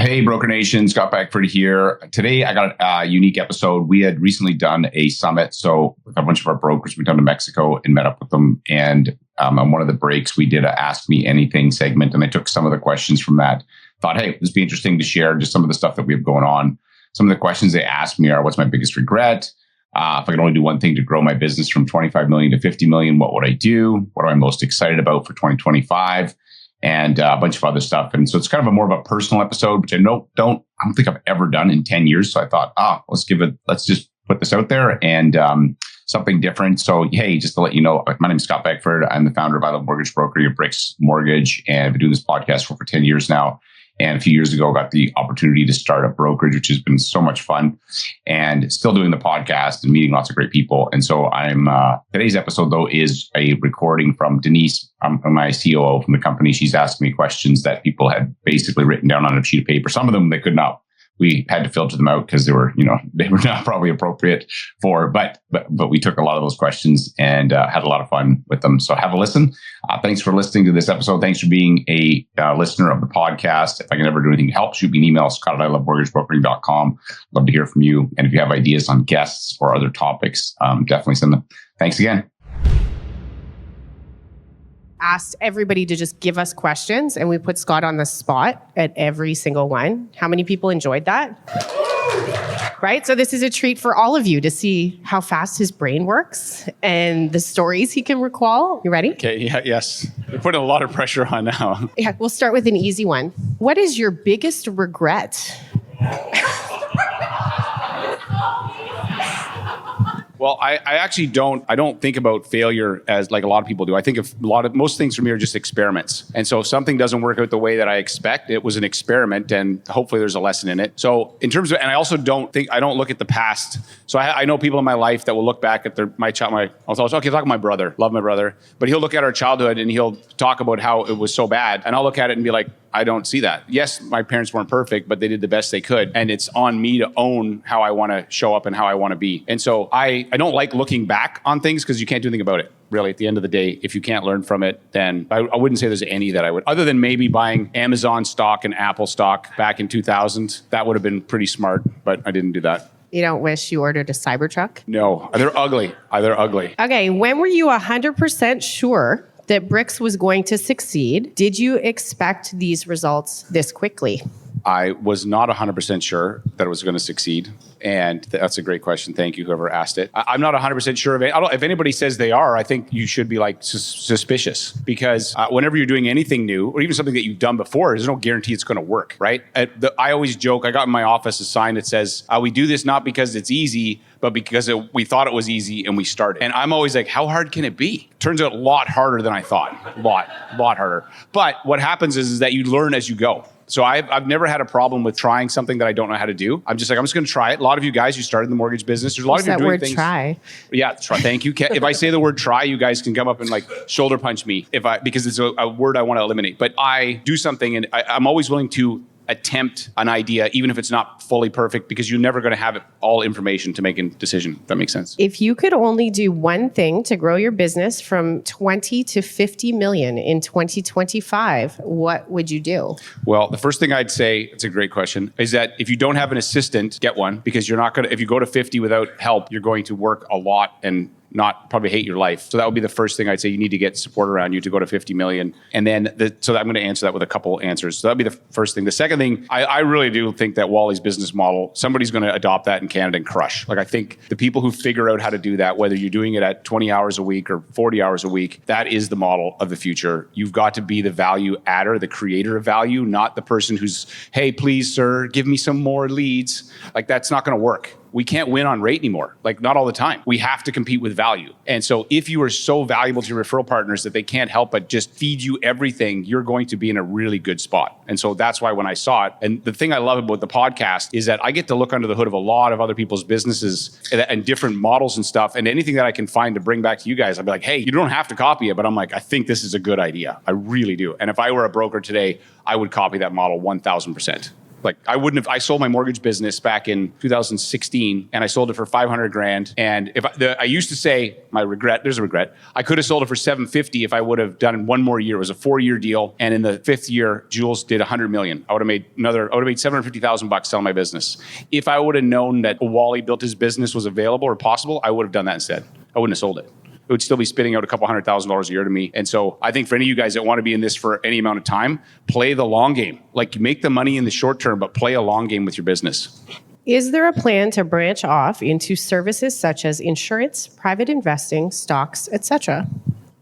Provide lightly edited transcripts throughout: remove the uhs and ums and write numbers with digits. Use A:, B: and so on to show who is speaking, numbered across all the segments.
A: Hey, Broker Nation, Scott Peckford here. Today, I got a unique episode. We had recently done a summit. So with a bunch of our brokers, we went down to Mexico and met up with them. And on one of the breaks, we did a Ask Me Anything segment. And I took some of the questions from that. Thought, hey, this would be interesting to share just some of the stuff that we have going on. Some of the questions they asked me are, what's my biggest regret? If I could only do one thing to grow my business from 25 million to 50 million, what would I do? What am I most excited about for 2025? And a bunch of other stuff. And so it's kind of a more of a personal episode, which I don't think I've ever done in 10 years. So I thought, let's just put this out there and something different. So, hey, just to let you know, my name is Scott Peckford. I'm the founder of I Love Mortgage Broker, BRX Mortgage, and I've been doing this podcast for over 10 years now. And a few years ago, I got the opportunity to start a brokerage, which has been so much fun, and still doing the podcast and meeting lots of great people. And so today's episode, though, is a recording from Denise, my COO from the company. She's asked me questions that people had basically written down on a sheet of paper. Some of them they could not. We had to filter them out because they were not probably appropriate for, but we took a lot of those questions and had a lot of fun with them. So have a listen. Thanks for listening to this episode. Thanks for being a listener of the podcast. If I can ever do anything to help, shoot me an email, scott@ilovemortgagebrokering.com. Love to hear from you. And if you have ideas on guests or other topics, definitely send them. Thanks again.
B: Asked everybody to just give us questions, and we put Scott on the spot at every single one. How many people enjoyed that? Right? So this is a treat for all of you to see how fast his brain works and the stories he can recall. You ready?
C: Okay, yes. You're putting a lot of pressure on now.
B: Yeah, we'll start with an easy one. What is your biggest regret?
C: Well, I actually don't think about failure as like a lot of people do. I think most things for me are just experiments. And so if something doesn't work out the way that I expect, it was an experiment and hopefully there's a lesson in it. So in terms of, and I also don't look at the past. So I know people in my life that will look back at I'll talk about my brother, love my brother, but he'll look at our childhood and he'll talk about how it was so bad. And I'll look at it and be like, I don't see that. Yes, my parents weren't perfect, but they did the best they could. And it's on me to own how I want to show up and how I want to be. And so I don't like looking back on things because you can't do anything about it. Really, at the end of the day, if you can't learn from it, then I wouldn't say there's any that I would, other than maybe buying Amazon stock and Apple stock back in 2000. That would have been pretty smart, but I didn't do that.
B: You don't wish you ordered a Cybertruck?
C: No, they're ugly. They're ugly.
B: Okay, when were you 100% sure that BRX was going to succeed? Did you expect these results this quickly?
C: I was not 100% sure that it was going to succeed. And that's a great question. Thank you, whoever asked it. I'm not 100% sure of it. If anybody says they are, I think you should be like suspicious because whenever you're doing anything new or even something that you've done before, there's no guarantee it's going to work, right? I always joke, I got in my office a sign that says, we do this not because it's easy, but because we thought it was easy and we started. And I'm always like, how hard can it be? Turns out a lot harder than I thought. A lot harder. But what happens is that you learn as you go. So I've never had a problem with trying something that I don't know how to do. I'm just going to try it. A lot of you guys who started in the mortgage business, there's a lot of you doing things.
B: Try.
C: Yeah, try. Thank you. If I say the word try, you guys can come up and like shoulder punch me because it's a word I want to eliminate. But I do something and I'm always willing to attempt an idea, even if it's not fully perfect, because you're never going to have all information to make a decision. If that makes sense.
B: If you could only do one thing to grow your business from 20 to 50 million in 2025, what would you do?
C: Well, the first thing I'd say, it's a great question, is that if you don't have an assistant, get one, because you're not going to, if you go to 50 without help, you're going to work a lot and not probably hate your life. So that would be the first thing I'd say. You need to get support around you to go to 50 million. And then, so I'm going to answer that with a couple answers. So that'd be the first thing. The second thing, I really do think that Wally's business model, somebody's going to adopt that in Canada and crush. Like I think the people who figure out how to do that, whether you're doing it at 20 hours a week or 40 hours a week, that is the model of the future. You've got to be the value adder, the creator of value, not the person who's, hey, please, sir, give me some more leads. Like that's not going to work. We can't win on rate anymore, like not all the time. We have to compete with value. And so if you are so valuable to your referral partners that they can't help but just feed you everything, you're going to be in a really good spot. And so that's why when I saw it, and the thing I love about the podcast is that I get to look under the hood of a lot of other people's businesses and different models and stuff. And anything that I can find to bring back to you guys, I'll be like, hey, you don't have to copy it, but I'm like, I think this is a good idea. I really do. And if I were a broker today, I would copy that model 1000%. Like I sold my mortgage business back in 2016 and I sold it for 500 grand. And I used to say there's a regret. I could have sold it for 750 if I would have done one more year. It was a 4-year deal. And in the 5th year, Jules did 100 million. I would have made $750,000 selling my business. If I would have known that Wally built his business was available or possible, I would have done that instead. I wouldn't have sold it. It would still be spitting out a couple $100,000 a year to me. And so I think for any of you guys that want to be in this for any amount of time, play the long game. Like, make the money in the short term, but play a long game with your business.
B: Is there a plan to branch off into services such as insurance, private investing, stocks, etc.?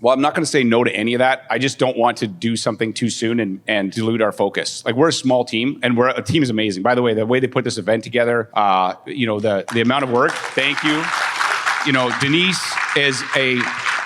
C: Well, I'm not going to say no to any of that. I just don't want to do something too soon and dilute our focus. Like, we're a small team, and a team is amazing. By the way they put this event together, the amount of work. Thank you. Denise is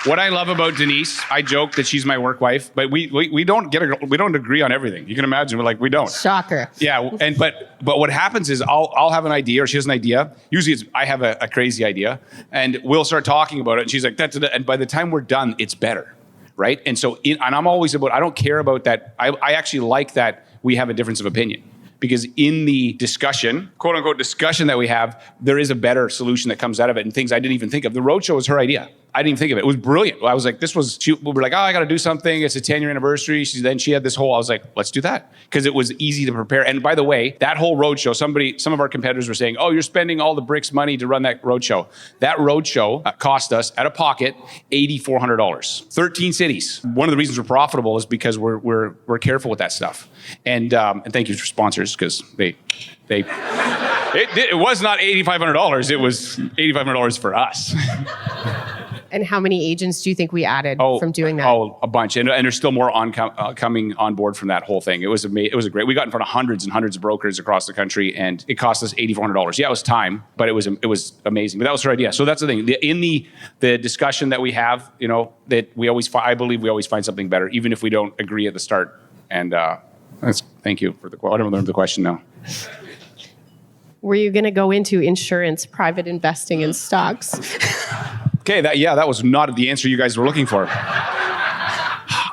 C: what I love about Denise, I joke that she's my work wife, but we don't agree on everything. You can imagine, we don't.
B: Shocker.
C: Yeah, but what happens is I'll have an idea, or she has an idea. Usually I have a crazy idea, and we'll start talking about it, and she's like, and by the time we're done, it's better, right? And so, and I'm always I don't care about that. I actually like that we have a difference of opinion. Because in the discussion, quote unquote discussion that we have, there is a better solution that comes out of it, and things I didn't even think of. The roadshow was her idea. I didn't even think of it. It was brilliant. I was like, we were like, I got to do something. It's a 10-year anniversary. She had this whole, I was like, let's do that. Because it was easy to prepare. And by the way, that whole roadshow, some of our competitors were saying, oh, you're spending all the BRX money to run that roadshow. That roadshow cost us, out of pocket, $8,400. 13 cities. One of the reasons we're profitable is because we're careful with that stuff. And thank you for sponsors, because it was not $8,500. It was $8,500 for us.
B: And how many agents do you think we added from doing that?
C: Oh, a bunch. And there's still more coming on board from that whole thing. It was great. We got in front of hundreds and hundreds of brokers across the country, and it cost us $8,400. Yeah, it was time, but it was amazing. But that was her idea. So that's the thing. In the discussion that we have, that I believe we always find something better, even if we don't agree at the start. And thank you for I don't remember the question now.
B: Were you going to go into insurance, private investing, and stocks?
C: Okay, that was not the answer you guys were looking for.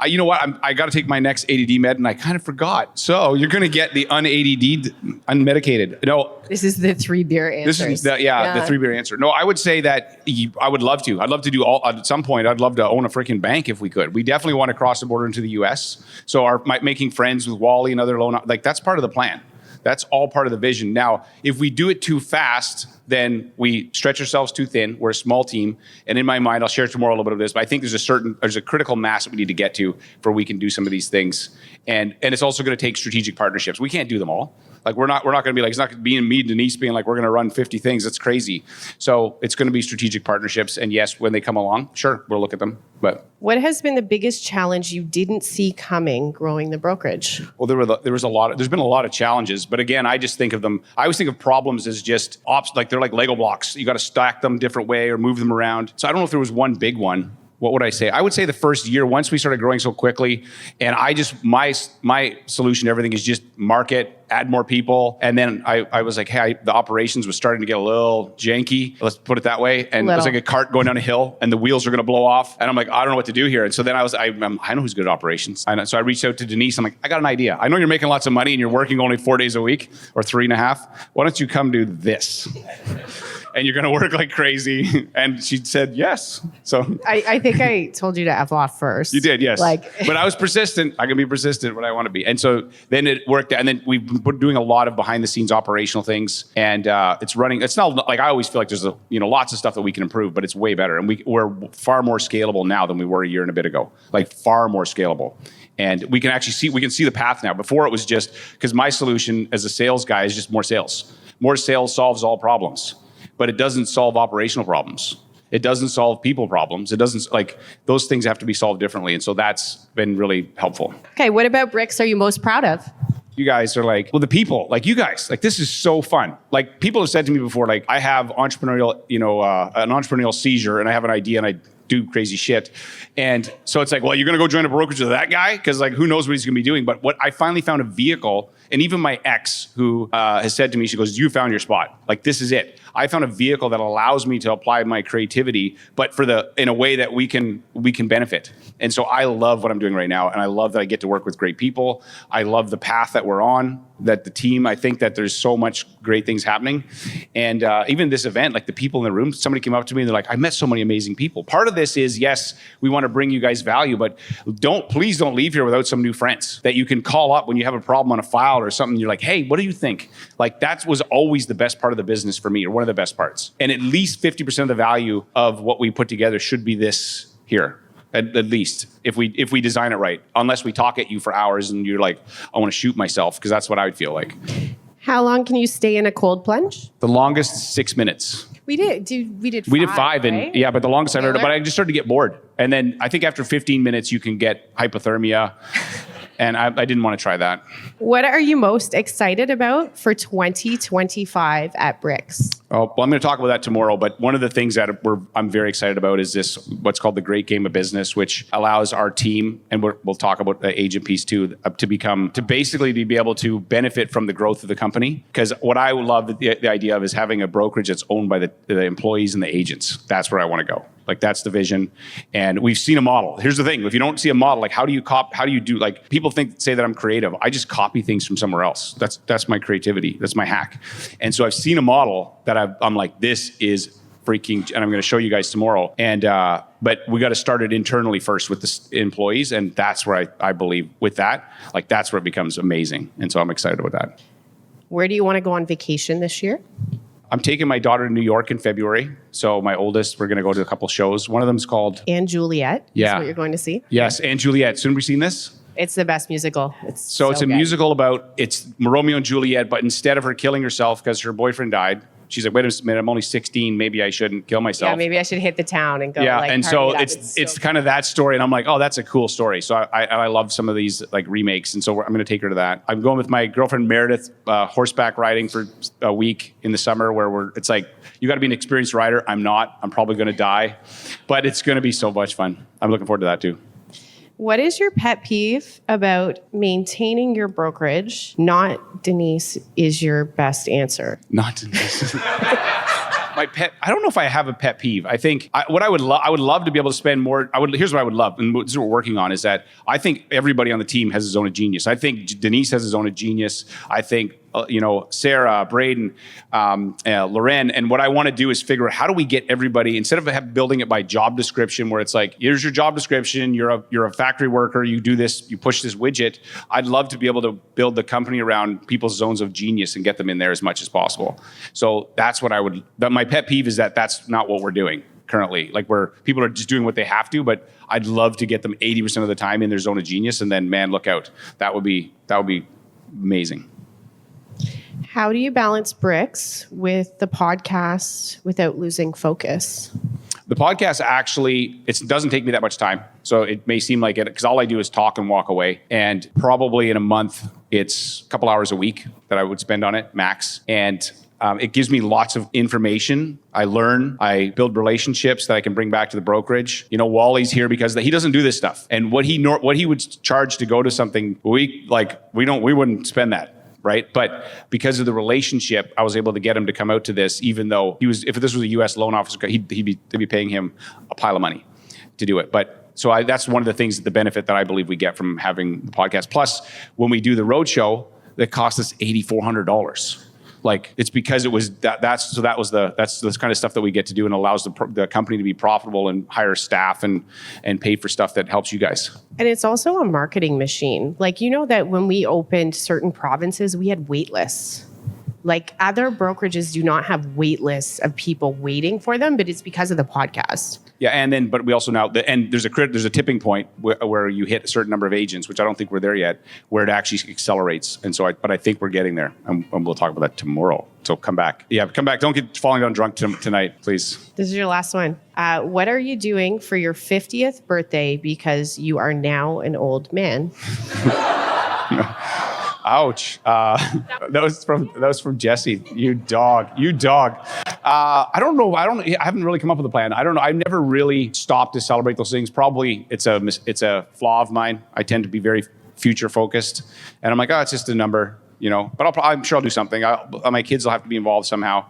C: You know what? I got to take my next ADD med, and I kind of forgot. So you're going to get the un-ADD, unmedicated. No.
B: This is the 3-beer answer.
C: This is the 3-beer answer. No, I would say that I would love to. I'd love to do at some point. I'd love to own a freaking bank if we could. We definitely want to cross the border into the U.S. So making friends with Wally and other that's part of the plan. That's all part of the vision. Now, if we do it too fast, then we stretch ourselves too thin. We're a small team. And in my mind, I'll share tomorrow a little bit of this, but I think there's a critical mass that we need to get to before we can do some of these things. And it's also going to take strategic partnerships. We can't do them all. Like, we're not going to be like, it's not going to be me and Denise being like, we're going to run 50 things. That's crazy. So it's going to be strategic partnerships. And yes, when they come along, sure, we'll look at them. But
B: what has been the biggest challenge you didn't see coming growing the brokerage?
C: Well, there's been a lot of challenges, but again, I just think of them. I always think of problems as just like they're like Lego blocks. You got to stack them a different way or move them around. So I don't know if there was one big one. What would I say? I would say the first year, once we started growing so quickly, and my solution to everything is just market, add more people. And then I was like, hey, the operations was starting to get a little janky, let's put it that way. And it was like a cart going down a hill and the wheels are going to blow off. And I'm like, I don't know what to do here. And so then I know who's good at operations. So I reached out to Denise. I'm like, I got an idea. I know you're making lots of money and you're working only 4 days a week or 3.5. Why don't you come do this? And you're going to work like crazy. And she said, yes. So
B: I think I told you to F off first.
C: You did, yes. But I was persistent. I can be persistent when I want to be. And so then it worked. And then we've been doing a lot of behind the scenes operational things. And it's running. It's not like, I always feel like there's lots of stuff that we can improve, but it's way better. And we're far more scalable now than we were a year and a bit ago. Like, far more scalable. And we can actually see the path now. Before it was just, because my solution as a sales guy is just more sales. More sales solves all problems. But it doesn't solve operational problems. It doesn't solve people problems. It doesn't, like, those things have to be solved differently. And so that's been really helpful. Okay,
B: what about BRX are you most proud of?
C: You guys are like, well, the people, like you guys, like, this is so fun. Like, people have said to me before, like, I have entrepreneurial, an entrepreneurial seizure, and I have an idea and I do crazy shit. And so it's like, well, you're going to go join a brokerage with that guy? Because, like, who knows what he's going to be doing? But what I finally found a vehicle, And even my ex, who has said to me, she goes, you found your spot. Like, this is it. I found a vehicle that allows me to apply my creativity, but in a way that we can benefit. And so I love what I'm doing right now. And I love that I get to work with great people. I love the path that we're on, that the team, I think that there's so much great things happening. And even this event, like the people in the room, somebody came up to me and they're like, I met so many amazing people. Part of this is, yes, we want to bring you guys value, but please don't leave here without some new friends that you can call up when you have a problem on a file or something. You're like, hey, what do you think? Like, that was always the best part of the business for me, or one of the best parts. And at least 50% of the value of what we put together should be this here. At least if we design it right, unless we talk at you for hours and you're like, I want to shoot myself, because that's what I would feel like.
B: How long can you stay in a cold plunge?
C: The longest is 6 minutes.
B: We did 5.
C: We did 5, right? And yeah, but the longest I've heard. But I just started to get bored, and then I think after 15 minutes you can get hypothermia. And I didn't want to try that.
B: What are you most excited about for 2025 at BRX?
C: Oh, well, I'm going to talk about that tomorrow. But one of the things that I'm very excited about is this, what's called the Great Game of Business, which allows our team, and we'll talk about the agent piece too, to be able to benefit from the growth of the company. Because what I would love the idea of is having a brokerage that's owned by the employees and the agents. That's where I want to go. Like, that's the vision. And we've seen a model. Here's the thing. If you don't see a model, like, how do you do, like, people say that I'm creative. I just copy things from somewhere else. That's my creativity. That's my hack. And so I've seen a model that I'm like, this is freaking, and I'm going to show you guys tomorrow. And, but we got to start it internally first with the employees. And that's where I believe with that, like, that's where it becomes amazing. And so I'm excited about that.
B: Where do you want to go on vacation this year?
C: I'm taking my daughter to New York in February. So my oldest, we're going to go to a couple shows. One of them's called
B: And Juliet.
C: Yeah.
B: Is what you're going to see.
C: Yes, And Juliet. Soon have we seen this?
B: It's the best musical. It's
C: a musical about, it's Romeo and Juliet, but instead of her killing herself because her boyfriend died, she's like, wait a minute, I'm only 16. Maybe I shouldn't kill myself.
B: Yeah, maybe I should hit the town and go.
C: Yeah,
B: like,
C: and so it's kind of that story. And I'm like, oh, that's a cool story. So I love some of these like remakes. And so I'm going to take her to that. I'm going with my girlfriend Meredith, horseback riding for a week in the summer, where it's like, you got to be an experienced rider. I'm not. I'm probably going to die. But it's going to be so much fun. I'm looking forward to that too.
B: What is your pet peeve about maintaining your brokerage? Not Denise is your best answer.
C: Not Denise. My pet, I don't know if I have a pet peeve. I think I would love to be able to spend more. Here's what I would love, and this is what we're working on, is that I think everybody on the team has his own genius. I think Denise has his own genius. I think Sarah, Braden, Loren, and what I want to do is figure out how do we get everybody, instead of building it by job description, where it's like, here's your job description, you're a factory worker, you do this, you push this widget. I'd love to be able to build the company around people's zones of genius and get them in there as much as possible. So that's what my pet peeve is that's not what we're doing currently, like, where people are just doing what they have to, but I'd love to get them 80% of the time in their zone of genius, and then, man, look out. That would be amazing.
B: How do you balance BRX with the podcast without losing focus?
C: The podcast actually, it doesn't take me that much time. So it may seem like it, because all I do is talk and walk away. And probably in a month, it's a couple hours a week that I would spend on it, max. And it gives me lots of information. I learn, I build relationships that I can bring back to the brokerage. Wally's here because he doesn't do this stuff. And what he would charge to go to something, we wouldn't spend that. Right. But because of the relationship, I was able to get him to come out to this, even though if this was a U.S. loan officer, they'd be paying him a pile of money to do it. But so that's one of the things, the benefit that I believe we get from having the podcast. Plus, when we do the roadshow, that cost us $8,400. Like, it's because it was that's the kind of stuff that we get to do, and allows the company to be profitable and hire staff and pay for stuff that helps you guys.
B: And it's also a marketing machine. Like, that when we opened certain provinces, we had wait lists. Like, other brokerages do not have wait lists of people waiting for them, but it's because of the podcast.
C: Yeah, but we also now, there's a tipping point where you hit a certain number of agents, which I don't think we're there yet, where it actually accelerates. And so, but I think we're getting there, and we'll talk about that tomorrow. So come back. Yeah, come back. Don't get falling down drunk tonight, please.
B: This is your last one. What are you doing for your 50th birthday, because you are now an old man?
C: Ouch. That was from Jesse. You dog. I don't know. I haven't really come up with a plan. I don't know. I've never really stopped to celebrate those things. Probably it's a flaw of mine. I tend to be very future focused, and I'm like, oh, it's just a number. but I'm sure I'll do something. My kids will have to be involved somehow.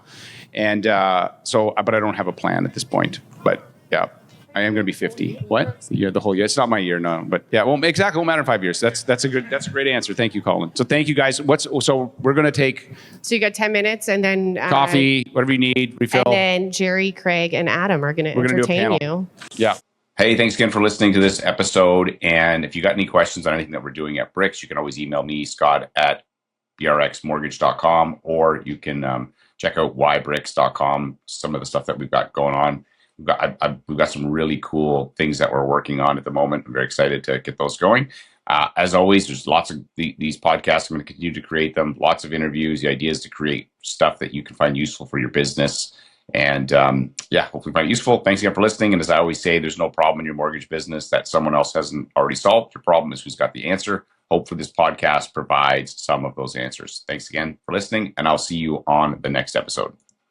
C: And but I don't have a plan at this point. But yeah, I am going to be 50. What? The whole year. It's not my year, no. But yeah, well, exactly. It won't matter in 5 years. That's a great answer. Thank you, Colin. So thank you guys. So we're going to take.
B: So you got 10 minutes and then
C: coffee, whatever you need, refill.
B: And then Jerry, Craig, and Adam are going to entertain you.
C: Yeah.
A: Hey, thanks again for listening to this episode. And if you got any questions on anything that we're doing at BRX, you can always email me, Scott at brxmortgage.com, or you can check out ybrx.com, some of the stuff that we've got going on. We've got some really cool things that we're working on at the moment. I'm very excited to get those going. As always, there's lots of these podcasts. I'm going to continue to create them. Lots of interviews. The idea is to create stuff that you can find useful for your business. And hopefully you find it useful. Thanks again for listening. And as I always say, there's no problem in your mortgage business that someone else hasn't already solved. Your problem is who's got the answer. Hopefully this podcast provides some of those answers. Thanks again for listening, and I'll see you on the next episode.